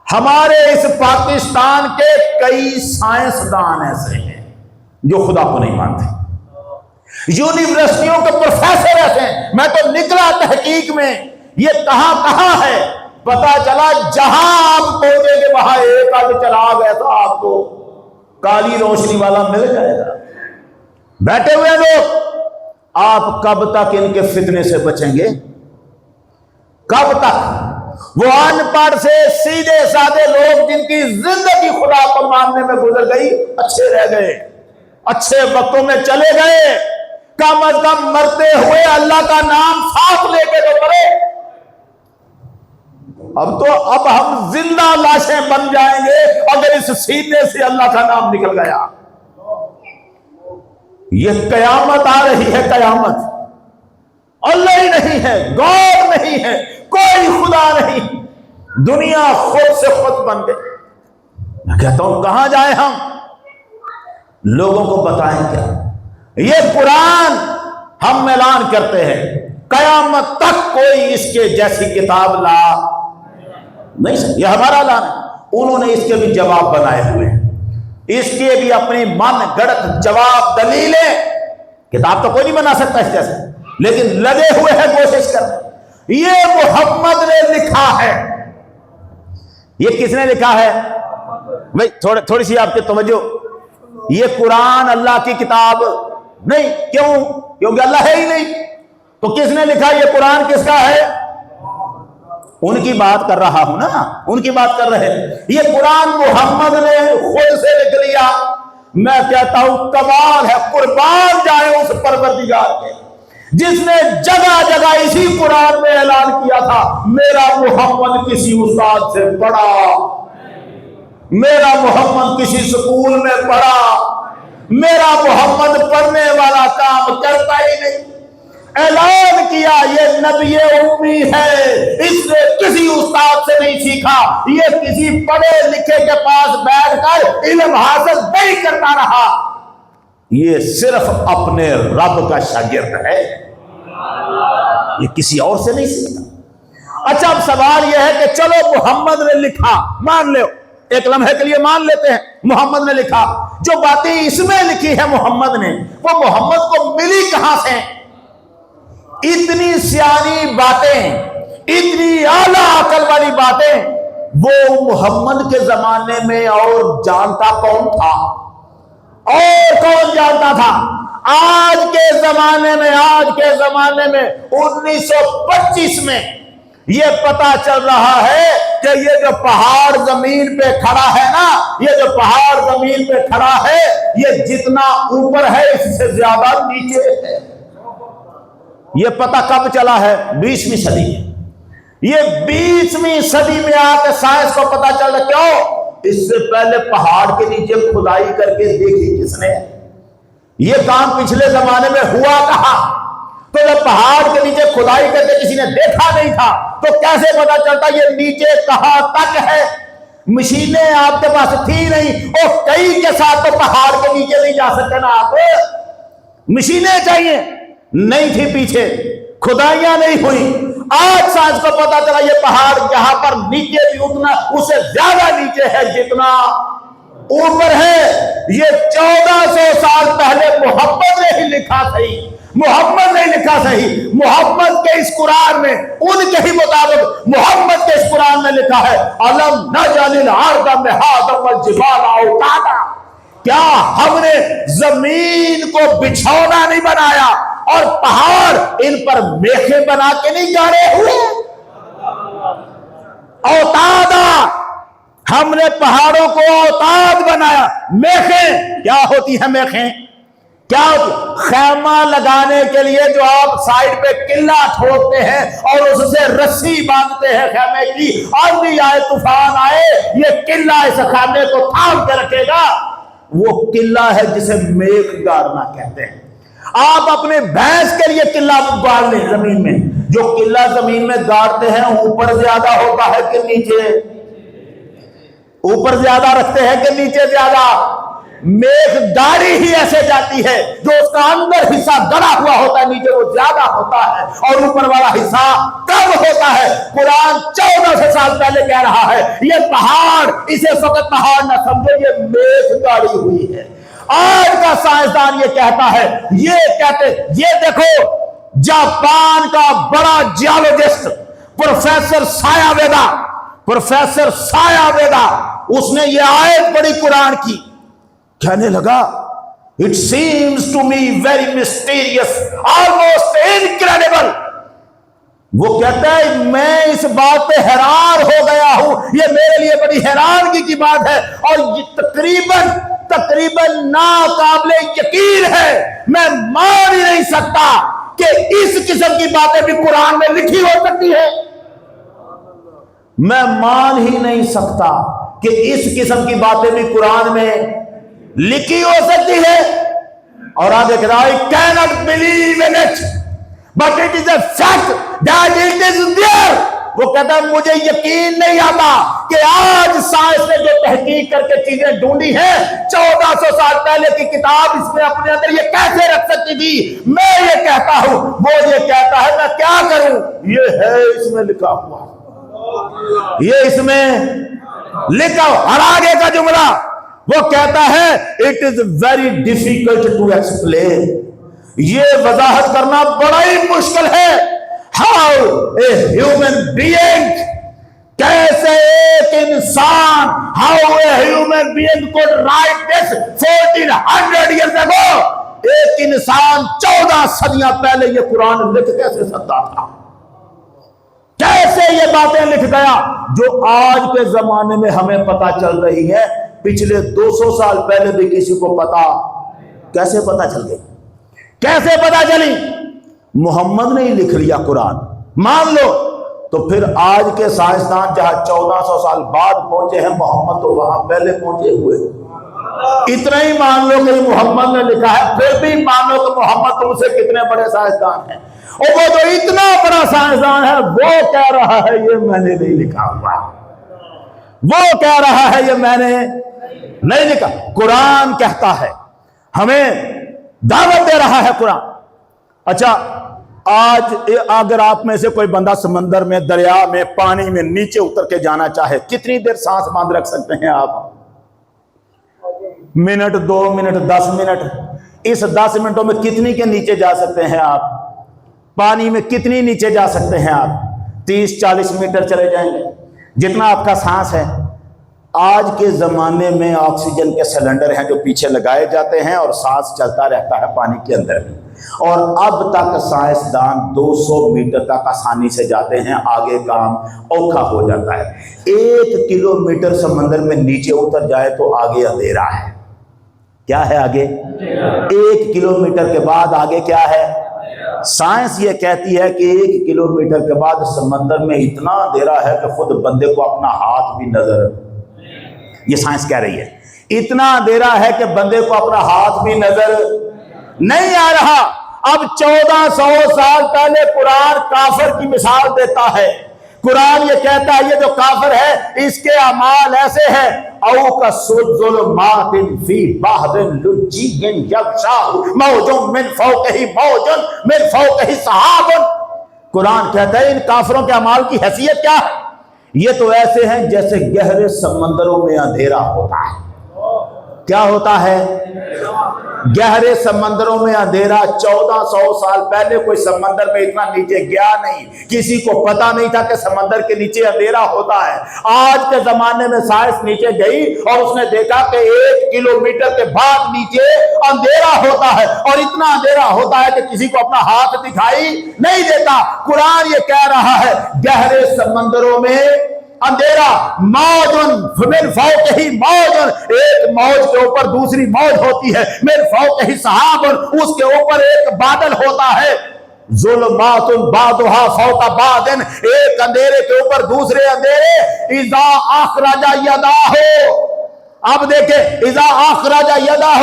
ہمارے اس پاکستان کے کئی سائنسدان ایسے ہیں جو خدا کو نہیں مانتے، یونیورسٹیوں کے پروفیسر ایسے ہیں۔ میں تو نکلا تحقیق میں، یہ کہاں کہاں ہے، پتا چلا جہاں آپ پہنچیں گے وہاں ایک آدھ چراغ ایسا آپ کو کالی روشنی والا مل جائے گا۔ بیٹھے ہوئے لوگ، آپ کب تک ان کے فتنے سے بچیں گے؟ کب تک؟ وہ ان پڑھ سے سیدھے سادے لوگ جن کی زندگی خدا کو ماننے میں گزر گئی، اچھے رہ گئے، اچھے وقتوں میں چلے گئے، کم از کم مرتے ہوئے اللہ کا نام ساتھ لے کے تو مرے۔ اب ہم زندہ لاشیں بن جائیں گے اگر اس سینے سے اللہ کا نام نکل گیا۔ یہ قیامت آ رہی ہے، قیامت۔ اللہ ہی نہیں ہے، غور نہیں ہے، کوئی خدا نہیں، دنیا خود سے خود بن گئی۔ میں کہتا ہوں کہاں جائیں ہم؟ لوگوں کو بتائیں کیا؟ یہ قرآن ہم اعلان کرتے ہیں قیامت تک کوئی اس کے جیسی کتاب لا نہیں سکتا۔ یہ ہمارا اعلان ہے۔ انہوں نے اس کے بھی جواب بنائے ہوئے ہیں، اس کے بھی اپنی من گڑت جواب دلیلیں۔ کتاب تو کوئی نہیں بنا سکتا اس جیسے، لیکن لگے ہوئے ہیں کوشش کرنے۔ یہ محمد نے لکھا ہے۔ یہ کس نے لکھا ہے بھائی؟ تھوڑی سی آپ کی توجہ، یہ قرآن اللہ کی کتاب نہیں۔ کیوں؟ کیونکہ اللہ ہے ہی نہیں۔ تو کس نے لکھا؟ یہ قرآن کس کا ہے؟ ان کی بات کر رہا ہوں نا، ان کی بات کر رہے ہیں۔ یہ قرآن محمد نے خود سے لکھ لیا۔ میں کہتا ہوں کمال ہے، قربان جائے اس پروردگار کے جس نے جگہ جگہ اسی قرآن میں اعلان کیا تھا میرا محمد کسی استاد سے پڑھا، میرا محمد کسی سکول میں پڑھا، میرا محمد پڑھنے والا کام کرتا ہی نہیں۔ اعلان کیا یہ نبی امی ہے، اس نے کسی استاد سے نہیں سیکھا، یہ کسی پڑھے لکھے کے پاس بیٹھ کر علم حاصل نہیں کرتا رہا، یہ صرف اپنے رب کا شاگرد ہے، یہ کسی اور سے نہیں سیکھا۔ اچھا اب سوال یہ ہے کہ چلو محمد نے لکھا، مان لو، ایک لمحے کے لیے مان لیتے ہیں محمد نے لکھا، جو باتیں اس میں لکھی ہے محمد نے، وہ محمد کو ملی کہاں سے؟ اتنی سیانی باتیں، اتنی اعلیٰ عقل والی باتیں وہ محمد کے زمانے میں اور جانتا کون تھا؟ اور کون جانتا تھا؟ آج کے زمانے میں 1925 میں یہ پتا چل رہا ہے کہ یہ جو پہاڑ زمین پہ کھڑا ہے نا، یہ جو پہاڑ زمین پہ کھڑا ہے، یہ جتنا اوپر ہے اس سے زیادہ نیچے ہے۔ یہ پتہ کب چلا ہے؟ 20ویں صدی میں۔ یہ 20ویں صدی میں آ کے سائنس کو پتہ چل رہا، کیوں؟ اس سے پہلے پہاڑ کے نیچے کھدائی کر کے دیکھی کس نے؟ یہ کام پچھلے زمانے میں ہوا کہاں؟ تو جب پہاڑ کے نیچے کھدائی کر کے کسی نے دیکھا نہیں تھا تو کیسے پتہ چلتا یہ نیچے کہاں تک ہے؟ مشینیں آپ کے پاس تھی نہیں، اور کئی کے ساتھ تو پہاڑ کے نیچے نہیں جا سکتے نا آپ، مشینیں چاہیے، نہیں تھی، پیچھے کھدائیاں نہیں ہوئی۔ آج سائنس کو پتا چلا یہ پہاڑ جہاں پر نیچے بھی اتنا، اس سے زیادہ نیچے ہے جتنا اوپر ہے۔ یہ 1400 سال پہلے محمد نے ہی لکھا صحیح، محمد نے لکھا صحیح، محمد کے اس قرآن میں، ان کے ہی مطابق محمد کے اس قرآن میں لکھا ہے الم نجعل الارض مہادا والجبال اوتادا، کیا ہم نے زمین کو بچھونا نہیں بنایا اور پہاڑ ان پر میخیں بنا کے نہیں گاڑے ہوئے؟ اوتادا، ہم نے پہاڑوں کو اوتاد بنایا۔ میخیں کیا ہوتی ہیں؟ میخیں کیا خیمہ لگانے کے لیے جو آپ سائڈ پہ قلعہ ٹھوکتے ہیں اور اس سے رسی باندھتے ہیں خیمے کی، آندھی آئے طوفان آئے یہ قلعہ اس خیمے کو تھام کے رکھے گا، وہ قلعہ ہے جسے میخ گاڑنا کہتے ہیں۔ آپ اپنے بھینس کے لیے قلعہ گاڑ لیں زمین میں، جو قلعہ زمین میں گاڑتے ہیں اوپر زیادہ ہوتا ہے کہ نیچے؟ اوپر زیادہ رکھتے ہیں کہ نیچے زیادہ؟ میخ گاڑی ہی ایسے جاتی ہے جو اس کا اندر حصہ گڑا ہوا ہوتا ہے نیچے وہ زیادہ ہوتا ہے اور اوپر والا حصہ کم ہوتا ہے۔ قرآن 1400 سال پہلے کہہ رہا ہے یہ پہاڑ، اسے فقط پہاڑ نہ سمجھو، یہ میخ گاڑی ہوئی ہے۔ آج کا سائنسدان یہ کہتا ہے، یہ دیکھو جاپان کا بڑا جیولوجسٹ پروفیسر سایہ ویدا، اس نے یہ آیت پڑھی قرآن کی، کہنے لگا it seems to me very mysterious, almost incredible۔ وہ کہتا ہے میں اس بات پہ حیران ہو گیا ہوں، یہ میرے لیے بڑی حیرانگی کی بات ہے اور یہ تقریباً ناقابل یقین ہے، میں مان ہی نہیں سکتا کہ اس قسم کی باتیں بھی قرآن میں لکھی ہو سکتی ہے۔ میں مان ہی نہیں سکتا کہ اس قسم کی باتیں بھی قرآن میں لکھی ہو سکتی ہے۔ اور آگے کہا I cannot believe in it but it is a fact that it is there۔ وہ کہتا ہے مجھے یقین نہیں آتا کہ آج سائنس نے جو تحقیق کر کے چیزیں ڈھونڈی ہیں 1400 سال پہلے کی کتاب اس میں اپنے اندر یہ کیسے رکھ سکتی تھی۔ میں یہ کہتا ہوں، وہ یہ کہتا ہے، میں کیا کروں، یہ ہے اس میں لکھا ہوا، یہ اس میں لکھا ہوا۔ اور آگے کا جملہ وہ کہتا ہے it is very difficult to explain، یہ وضاحت کرنا بڑا ہی مشکل ہے۔ how a human being، کیسے ایک انسان، how a human being could write this 1400 years ago، ایک انسان 14 صدیاں پہلے یہ قرآن لکھ کیسے سکتا تھا، کیسے یہ باتیں لکھ گیا جو آج کے زمانے میں ہمیں پتہ چل رہی ہے، پچھلے 200 سال پہلے بھی کسی کو پتا کیسے پتا چل گئی، کیسے پتا چلی؟ محمد نے ہی لکھ لیا قرآن، مان لو۔ تو پھر آج کے سائنسدان جہاں 1400 سال بعد پہنچے ہیں، محمد تو وہاں پہلے پہنچے ہوئے، اتنا ہی مان لو کہ محمد نے لکھا ہے، پھر بھی مان لو کہ محمد تم سے کتنے بڑے سائنسدان ہیں، اور وہ جو اتنا بڑا سائنسدان ہے وہ کہہ رہا ہے یہ میں نے نہیں لکھا ہوا، وہ کہہ رہا ہے یہ میں نے نہیں لکھا۔ قرآن کہتا ہے، ہمیں دعوت دے رہا ہے قرآن۔ اچھا آج اگر آپ میں سے کوئی بندہ سمندر میں، دریا میں، پانی میں نیچے اتر کے جانا چاہے، کتنی دیر سانس باندھ رکھ سکتے ہیں آپ؟ Minute, 2 minute, 10 minute? اس 10 منٹوں میں کتنی کے نیچے جا سکتے ہیں آپ؟ پانی میں کتنی نیچے جا سکتے ہیں آپ؟ 30-40 میٹر چلے جائیں گے، جتنا آپ کا سانس ہے۔ آج کے زمانے میں آکسیجن کے سلنڈر ہیں جو پیچھے لگائے جاتے ہیں اور سانس چلتا رہتا ہے پانی کے اندر بھی، اور اب تک سائنسدان 200 میٹر تک آسانی سے جاتے ہیں، آگے کام اوکھا ہو جاتا ہے۔ 1 کلومیٹر سمندر میں نیچے اتر جائے تو آگے اندھیرا ہے۔ کیا ہے آگے؟ 1 کلومیٹر کے بعد آگے کیا ہے؟ سائنس یہ کہتی ہے کہ 1 کلومیٹر کے بعد سمندر میں اتنا اندھیرا ہے کہ خود بندے کو اپنا ہاتھ بھی نظر، یہ سائنس کہہ رہی ہے، اتنا اندھیرا ہے کہ بندے کو اپنا ہاتھ بھی نظر نہیں آ رہا۔ اب 1400 سال پہلے قرآن کافر کی مثال دیتا ہے۔ قرآن یہ کہتا ہے یہ جو کافر ہے اس کے اعمال ایسے ہیں، او کا ظلمات فی بحر لجی یغشاہ موج من فوقہ موج من فوقہ سحاب۔ قرآن کہتا ہے ان کافروں کے اعمال کی حیثیت کیا ہے؟ یہ تو ایسے ہیں جیسے گہرے سمندروں میں اندھیرا ہوتا ہے۔ کیا ہوتا ہے؟ گہرے سمندروں میں اندھیرا۔ 1400 سال پہلے کوئی سمندر میں اتنا نیچے گیا نہیں، کسی کو پتا نہیں تھا کہ سمندر کے نیچے اندھیرا ہوتا ہے۔ آج کے زمانے میں سائنس نیچے گئی اور اس نے دیکھا کہ 1 کلومیٹر کے بعد نیچے اندھیرا ہوتا ہے، اور اتنا اندھیرا ہوتا ہے کہ کسی کو اپنا ہاتھ دکھائی نہیں دیتا۔ قرآن یہ کہہ رہا ہے گہرے سمندروں میں اندھیرا، موج من فوق ہی موج، ایک موج کے اوپر دوسری موج ہوتی ہے، من فوق ہی سحاب، اس کے اوپر ایک بادل ہوتا ہے، ظلمات بعضها فوق بعض، ایک اندھیرے کے اوپر دوسرے اندھیرے، اذا اخرج یداہ، اب دیکھیں اذا اخرج یداہ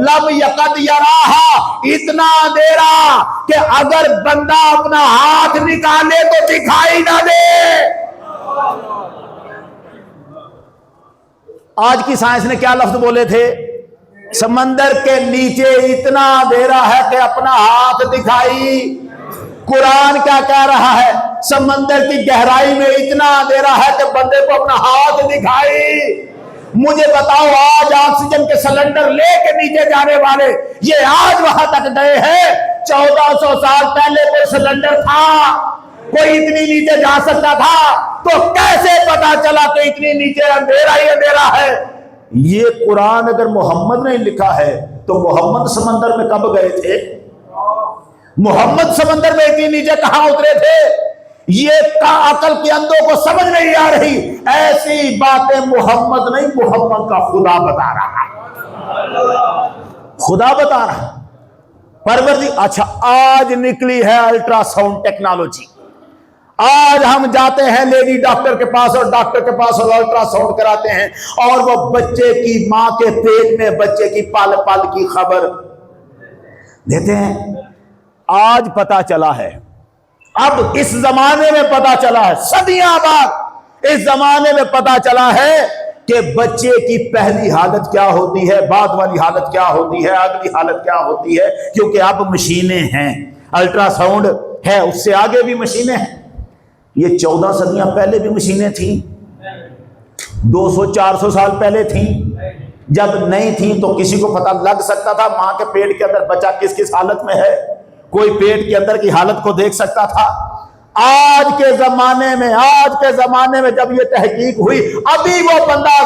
لم یقد یراہا، اتنا اندھیرا کہ اگر بندہ اپنا ہاتھ نکالے تو دکھائی نہ دے۔ آج کی سائنس نے کیا لفظ بولے تھے؟ سمندر کے نیچے اتنا اندھیرا ہے کہ اپنا ہاتھ دکھائی۔ قرآن کیا کہہ رہا ہے؟ سمندر کی گہرائی میں اتنا اندھیرا ہے کہ بندے کو اپنا ہاتھ دکھائی۔ مجھے بتاؤ، آج آکسیجن کے سلنڈر لے کے نیچے جانے والے یہ آج وہاں تک گئے ہیں، 1400 سال پہلے کوئی سلنڈر تھا؟ کوئی اتنی نیچے جا سکتا تھا؟ تو کیسے پتا چلا کہ اتنی نیچے اندھیرا ہی اندھیرا ہے؟ یہ قرآن اگر محمد نے لکھا ہے تو محمد سمندر میں کب گئے تھے؟ محمد سمندر میں اتنی نیچے کہاں اترے تھے؟ یہ عقل کے اندھوں کو سمجھ نہیں آ رہی۔ ایسی باتیں محمد نہیں، محمد کا خدا بتا رہا ہے، خدا بتا رہا ہے۔ پروردگار اچھا آج نکلی ہے الٹرا ساؤنڈ ٹیکنالوجی، آج ہم جاتے ہیں لیڈی ڈاکٹر کے پاس اور ڈاکٹر کے پاس اور الٹرا ساؤنڈ کراتے ہیں اور وہ بچے کی ماں کے پیٹ میں بچے کی پل پل کی خبر دیتے ہیں۔ آج پتا چلا ہے، اب اس زمانے میں پتا چلا ہے، صدیاں بعد اس زمانے میں پتا چلا ہے کہ بچے کی پہلی حالت کیا ہوتی ہے، بعد والی حالت کیا ہوتی ہے، اگلی حالت کیا ہوتی ہے، کیونکہ اب مشینیں ہیں، الٹرا ساؤنڈ ہے، اس سے آگے بھی مشینیں ہیں۔ یہ 14 صدیاں پہلے بھی مشینیں تھیں، 200-400 سال پہلے تھیں۔ جب نہیں تھیں تو کسی کو پتہ لگ سکتا تھا ماں کے پیٹ کے اندر بچہ کس کس حالت میں ہے؟ کوئی پیٹ کے اندر کی حالت کو دیکھ سکتا تھا؟ آج کے زمانے میں جب یہ تحقیق ہوئی، ابھی وہ بندہ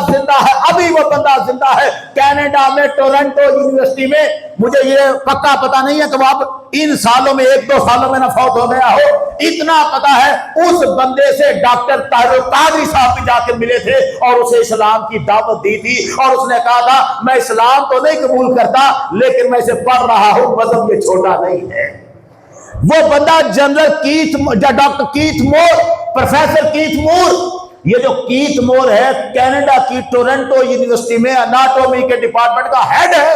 زندہ ہے کینیڈا میں، ٹورنٹو یونیورسٹی میں۔ مجھے یہ پکا پتا نہیں ہے کہ وہ اب ان سالوں میں 1-2 سالوں میں نہ فوت ہو گیا ہو، اتنا پتا ہے اس بندے سے ڈاکٹر قادری صاحب بھی جا کے ملے تھے اور اسے اسلام کی دعوت دی تھی، اور اس نے کہا تھا میں اسلام تو نہیں قبول کرتا لیکن میں اسے پڑھ رہا ہوں، مذہب یہ چھوٹا نہیں ہے۔ وہ بندہ ڈاکٹر کیتھ مور، پروفیسر کیتھ مور، یہ جو کیتھ مور ہے کینیڈا کی ٹورنٹو یونیورسٹی میں اناٹومی کے ڈپارٹمنٹ کا ہیڈ ہے۔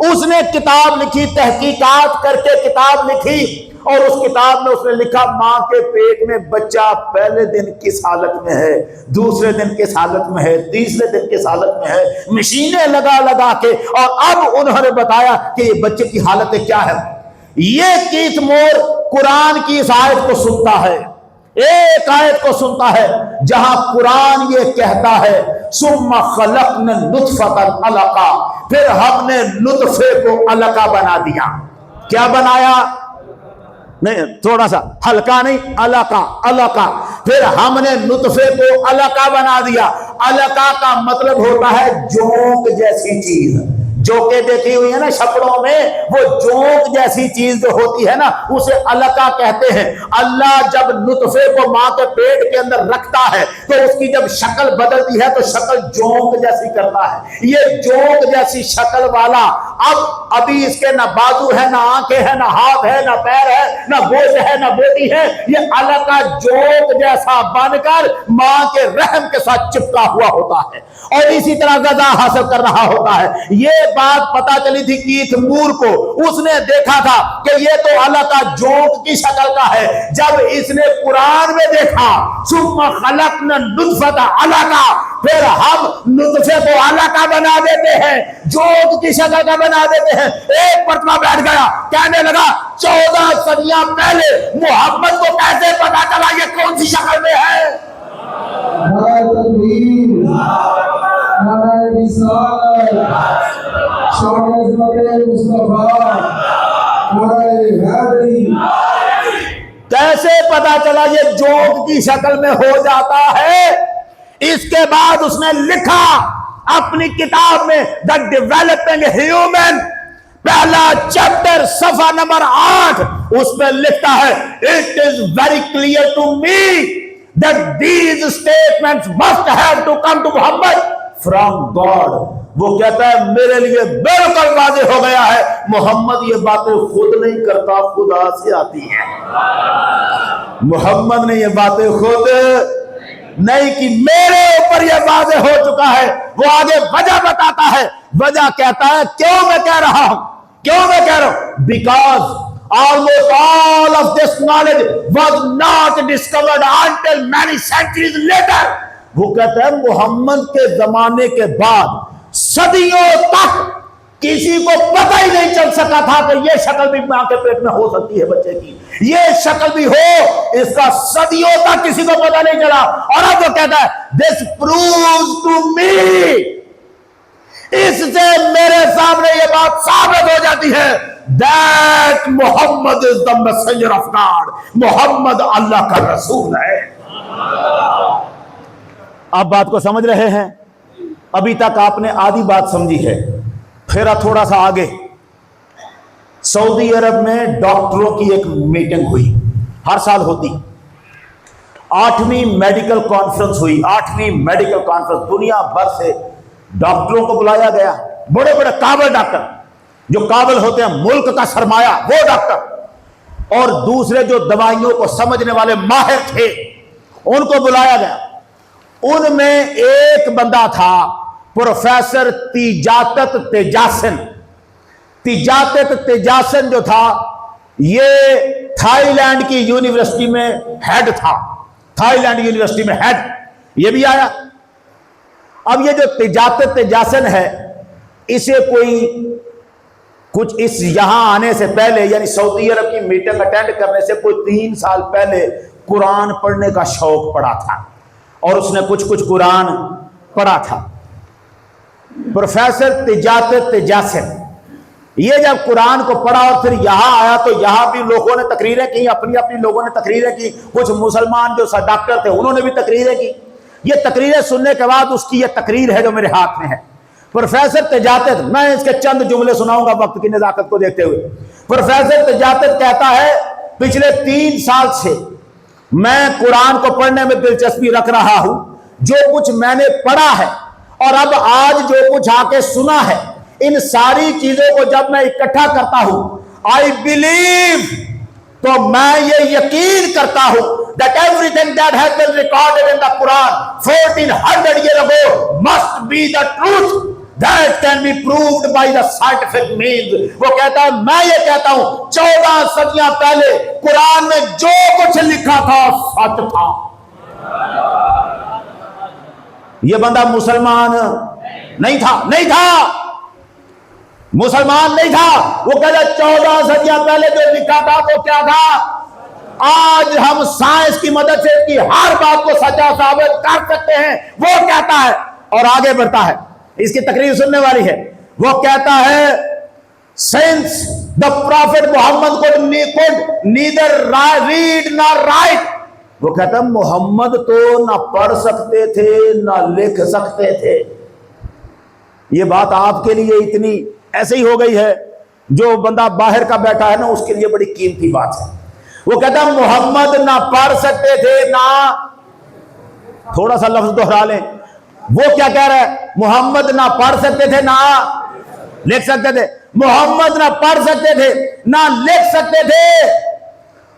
اس نے کتاب لکھی، تحقیقات کر کے کتاب لکھی، اور اس کتاب میں اس نے لکھا ماں کے پیٹ میں بچہ پہلے دن کس حالت میں ہے، دوسرے دن کس حالت میں ہے، تیسرے دن کس حالت میں ہے، مشینیں لگا کے، اور اب انہوں نے بتایا کہ یہ بچے کی حالتیں کیا ہے۔ یہ کیتھ مور قرآن کی اس آیت کو سنتا ہے، ایک آیت کو سنتا ہے جہاں قرآن یہ کہتا ہے ثم خلقنا النطفۃ علقہ، پھر ہم نے نطفے کو علقہ بنا دیا۔ کیا بنایا؟ نہیں، تھوڑا سا ہلکا نہیں، علقہ، پھر ہم نے نطفے کو علقہ بنا دیا۔ علقہ کا مطلب ہوتا ہے جونک جیسی چیز، جوکے دیکھی ہوئی ہے نا شکلوں میں، وہ جونک جیسی چیز جو ہوتی ہے نا اسے علقہ کہتے ہیں۔ اللہ جب نطفے کو ماں کے پیٹ کے اندر رکھتا ہے تو اس کی جب شکل بدلتی ہے تو شکل جونک جیسی کرتا ہے۔ یہ جونک جیسی شکل والا ابھی اس کے نہ بازو ہے، نہ آنکھیں ہیں، نہ ہاتھ ہے، نہ پیر ہے، نہ گوشت ہے، نہ بوٹی ہے، یہ علقہ جونک جیسا بن کر ماں کے رحم کے ساتھ چپکا ہوا ہوتا ہے اور اسی طرح غذا حاصل کر رہا ہوتا ہے۔ یہ بات پتا چلی تھی کیتھ مور کو، اس نے دیکھا تھا کہ یہ تو علقہ جونک کی شکل کا ہے۔ جب اس نے قرآن میں دیکھا ثم خلقنا النطفۃ علقہ، پھر ہم نطفے کو علقہ بنا دیتے ہیں، جونک کی شکل کا بنا دیتے ہیں، ایک مرتبہ بیٹھ گیا، کہنے لگا 14 صدیاں پہلے محمد کو کیسے پتا چلا یہ کون سی شکل میں ہے؟ کیسے پتا چلا یہ جونک کی شکل میں ہو جاتا ہے؟ اس کے بعد اس نے لکھا اپنی کتاب میں دا ڈیولپنگ ہیومن، پہلا چیپٹر صفحہ نمبر 8، اس میں لکھتا ہے it is very clear to me that these statements must have to come to Muhammad from God. وہ کہتا ہے میرے لیے بالکل واضح ہو گیا ہے محمد یہ باتیں خود نہیں کرتا، خدا سے آتی ہیں. محمد نے یہ باتیں خود نہیں کی، میرے اوپر یہ واضح ہو چکا ہے. وہ آگے وجہ بتاتا ہے، وجہ کہتا ہے کیوں میں کہہ رہا ہوں، کیوں میں کہہ رہا ہوں. Because almost all of this knowledge was not discovered until many centuries later. وہ کہتا ہے محمد کے زمانے کے بعد صدیوں تک کسی کو پتہ ہی نہیں چل سکا تھا کہ یہ شکل بھی ماں کے پیٹ میں ہو سکتی ہے بچے کی، یہ شکل بھی ہو، اس کا صدیوں تک کسی کو پتہ نہیں چلا. اور اب وہ کہتا ہے this proves to me، اس سے میرے سامنے یہ بات ثابت ہو جاتی ہے that Muhammad is the messenger of God، محمد اللہ کا رسول ہے. آپ بات کو سمجھ رہے ہیں؟ ابھی تک آپ نے آدھی بات سمجھی ہے. پھر تھوڑا سا آگے، سعودی عرب میں ڈاکٹروں کی ایک میٹنگ ہوئی، ہر سال ہوتی. 8ویں میڈیکل کانفرنس ہوئی، 8ویں میڈیکل کانفرنس. دنیا بھر سے ڈاکٹروں کو بلایا گیا، بڑے بڑے قابل ڈاکٹر، جو قابل ہوتے ہیں ملک کا سرمایہ وہ ڈاکٹر، اور دوسرے جو دوائیوں کو سمجھنے والے ماہر تھے ان کو بلایا گیا. ان میں ایک بندہ تھا پروفیسر تیجاتت تیجاسن. تیجاتت تیجاسن جو تھا یہ تھائی لینڈ کی یونیورسٹی میں ہیڈ تھا، تھائی لینڈ یونیورسٹی میں ہیڈ. یہ بھی آیا. اب یہ جو تیجاتت تیجاسن ہے، اسے کوئی کچھ اس یہاں آنے سے پہلے، یعنی سعودی عرب کی میٹنگ اٹینڈ کرنے سے کوئی 3 سال پہلے قرآن پڑھنے کا شوق پڑا تھا، اور اس نے کچھ قرآن پڑھا تھا. پروفیسر تیجاتت تیجاسن یہ جب قرآن کو پڑھا اور پھر یہاں آیا تو یہاں بھی لوگوں نے تقریریں کی، اپنی اپنی لوگوں نے تقریریں کی. کچھ مسلمان جو ڈاکٹر تھے انہوں نے بھی تقریریں کی. یہ تقریریں سننے کے بعد اس کی یہ تقریر ہے جو میرے ہاتھ میں ہے. پروفیسر تیجاتت، میں اس کے چند جملے سناؤں گا وقت کی نزاکت کو دیکھتے ہوئے. پروفیسر تیجاتت کہتا ہے پچھلے 3 سال سے میں قرآن کو پڑھنے میں دلچسپی رکھ رہا ہوں. جو کچھ میں نے پڑھا ہے اور اب آج جو کچھ آ کے سنا ہے، ان ساری چیزوں کو جب میں اکٹھا کرتا ہوں، I believe، تو میں یہ یقین کرتا ہوں that everything that has been recorded in the Quran 1400 years ago must be the truth that can be proved by the scientific means. وہ کہتا ہے میں یہ کہتا ہوں 14 صدیاں پہلے قرآن میں جو کچھ لکھا تھا سچ تھا. یہ بندہ مسلمان نہیں تھا، نہیں تھا، مسلمان نہیں تھا. وہ کہتا ہے 14 صدیاں پہلے جو لکھا تھا وہ کیا تھا. آج ہم سائنس کی مدد سے کی ہر بات کو سچا ثابت کر سکتے ہیں. وہ کہتا ہے اور آگے بڑھتا ہے، اس کی تقریر سننے والی ہے. وہ کہتا ہے since the prophet Muhammad could neither read nor write. وہ کہتا ہے محمد تو نہ پڑھ سکتے تھے نہ لکھ سکتے تھے. یہ بات آپ کے لیے اتنی ایسے ہی ہو گئی ہے، جو بندہ باہر کا بیٹھا ہے نا اس کے لیے بڑی قیمتی بات ہے. وہ کہتا ہے محمد نہ پڑھ سکتے تھے نہ، تھوڑا سا لفظ دوہرا لیں، وہ کیا کہہ رہا ہے؟ محمد نہ پڑھ سکتے تھے نہ لکھ سکتے تھے. محمد نہ پڑھ سکتے تھے نہ لکھ سکتے تھے.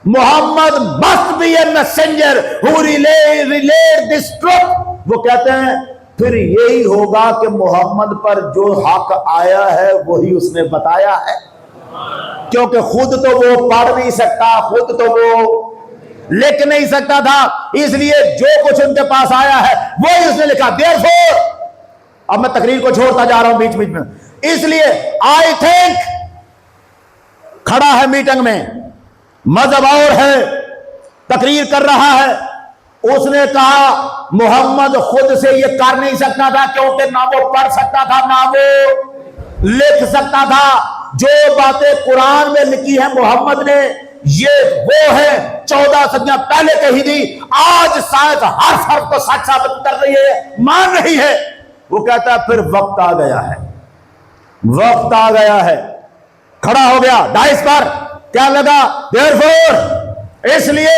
محمد must be a messenger who relayed this truth. وہ کہتے ہیں پھر یہی ہوگا کہ محمد پر جو حق آیا ہے وہی اس نے بتایا ہے، کیونکہ خود تو وہ پڑھ نہیں سکتا، خود تو وہ لکھ نہیں سکتا تھا، اس لیے جو کچھ ان کے پاس آیا ہے وہی اس نے لکھا. Therefore، اب میں تقریر کو چھوڑتا جا رہا ہوں بیچ بیچ میں، اس لیے I think، کھڑا ہے میٹنگ میں، مذہب اور ہے، تقریر کر رہا ہے. اس نے کہا محمد خود سے یہ کر نہیں سکتا تھا، کیونکہ نہ وہ پڑھ سکتا تھا نہ وہ لکھ سکتا تھا. جو باتیں قرآن میں لکھی ہیں محمد نے، یہ وہ ہے 14 صدیاں پہلے کہی تھی. آج سائنس ہر فرق کو سچ ثابت کر رہی ہے، مان رہی ہے. وہ کہتا ہے پھر وقت آ گیا ہے، وقت آ گیا ہے. کھڑا ہو گیا ڈائس پر، کیا لگا؟ Therefore، اس لیے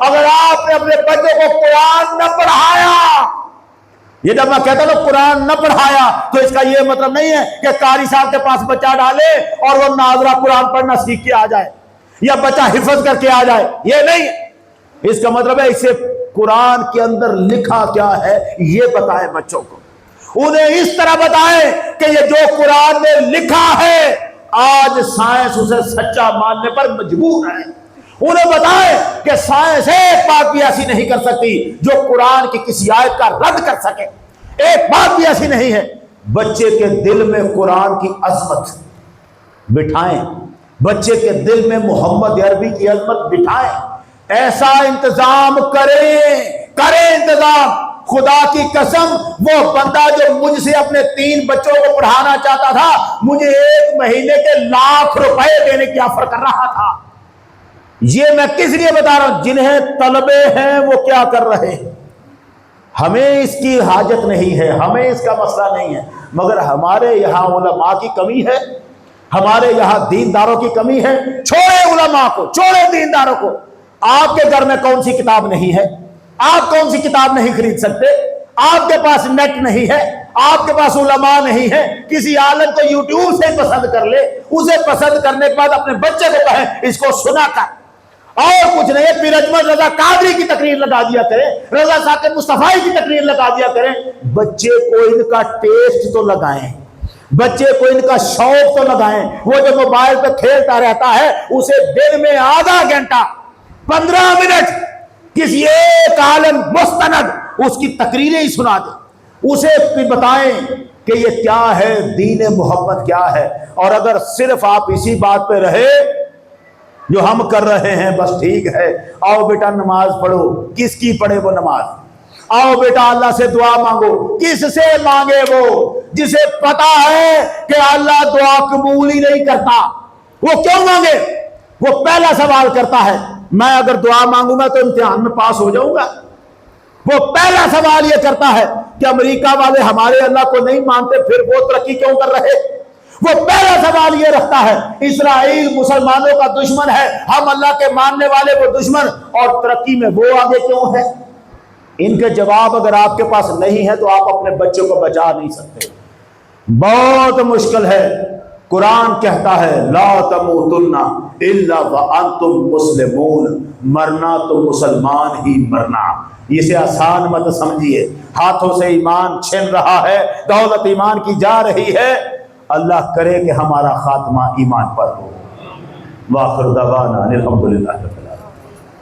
اگر آپ نے اپنے بچوں کو قرآن نہ پڑھایا، یہ جب میں کہتا ہوں قرآن نہ پڑھایا تو اس کا یہ مطلب نہیں ہے کہ قاری صاحب کے پاس بچہ ڈالے اور وہ ناظرہ قرآن پڑھنا سیکھ کے آ جائے یا بچہ حفظ کر کے آ جائے، یہ نہیں ہے۔ اس کا مطلب ہے اسے قرآن کے اندر لکھا کیا ہے یہ بتائیں بچوں کو، انہیں اس طرح بتائیں کہ یہ جو قرآن میں لکھا ہے آج سائنس اسے سچا ماننے پر مجبور ہے۔ انہیں بتائیں کہ سائنس ایک بات بھی ایسی نہیں کر سکتی جو قرآن کی کسی آیت کا رد کر سکے، ایک بات بھی ایسی نہیں ہے۔ بچے کے دل میں قرآن کی عظمت بٹھائیں، بچے کے دل میں محمد عربی کی عظمت بٹھائیں، ایسا انتظام کریں انتظام۔ خدا کی قسم، وہ بندہ جو مجھ سے اپنے 3 بچوں کو پڑھانا چاہتا تھا مجھے 1 مہینے کے ₹1,00,000 دینے کی آفر کر رہا تھا۔ یہ میں کس لیے بتا رہا ہوں؟ جنہیں طلبے ہیں وہ کیا کر رہے ہیں، ہمیں اس کی حاجت نہیں ہے، ہمیں اس کا مسئلہ نہیں ہے، مگر ہمارے یہاں علماء کی کمی ہے، ہمارے یہاں دینداروں کی کمی ہے۔ چھوڑے علماء کو، چھوڑے دینداروں کو۔ آپ کے گھر میں کون سی کتاب نہیں ہے؟ آپ کون سی کتاب نہیں خرید سکتے؟ آپ کے پاس نیٹ نہیں ہے، آپ کے پاس علماء نہیں ہے، کسی عالم کو یوٹیوب سے پسند کر لے، اسے پسند کرنے کے بعد اپنے بچے کو کہیں اس کو سنا کر، اور کچھ نہیں، پھر اجمل رضا قادری کی تقریر لگا دیا کریں، رضا ثاقب مصطفی کی تقریر لگا دیا کریں۔ بچے کو ان کا ٹیسٹ تو لگائیں، بچے کو ان کا شوق تو لگائیں۔ وہ جو موبائل پہ کھیلتا رہتا ہے اسے دن میں آدھا گھنٹہ 15 منٹ کسی ایک عالم مستند اس کی تقریریں ہی سنا دیں، اسے بھی بتائیں کہ یہ کیا ہے، دین محمد کیا ہے۔ اور اگر صرف آپ اسی بات پہ رہے جو ہم کر رہے ہیں بس ٹھیک ہے، آؤ بیٹا نماز پڑھو، کس کی پڑھے وہ نماز، آؤ بیٹا اللہ سے دعا مانگو، کس سے مانگے وہ جسے پتا ہے کہ اللہ دعا قبول ہی نہیں کرتا، وہ کیوں مانگے؟ وہ پہلا سوال کرتا ہے میں اگر دعا مانگوں گا تو امتحان میں پاس ہو جاؤں گا۔ وہ پہلا سوال یہ کرتا ہے کہ امریکہ والے ہمارے اللہ کو نہیں مانتے پھر وہ ترقی کیوں کر رہے؟ وہ پہلا سوال یہ رکھتا ہے اسرائیل مسلمانوں کا دشمن ہے، ہم اللہ کے ماننے والے وہ دشمن، اور ترقی میں وہ آگے کیوں ہے؟ ان کے جواب اگر آپ کے پاس نہیں ہے تو آپ اپنے بچوں کو بچا نہیں سکتے، بہت مشکل ہے۔ قرآن کہتا ہے لا تموتن الا وانتم مسلمون، مرنا تو مسلمان ہی مرنا۔ اسے آسان مت سمجھیے، ہاتھوں سے ایمان چھن رہا ہے، دولت ایمان کی جا رہی ہے، اللہ کرے کہ ہمارا خاتمہ ایمان پر ہو۔ وآخر دعوانا الحمدللہ۔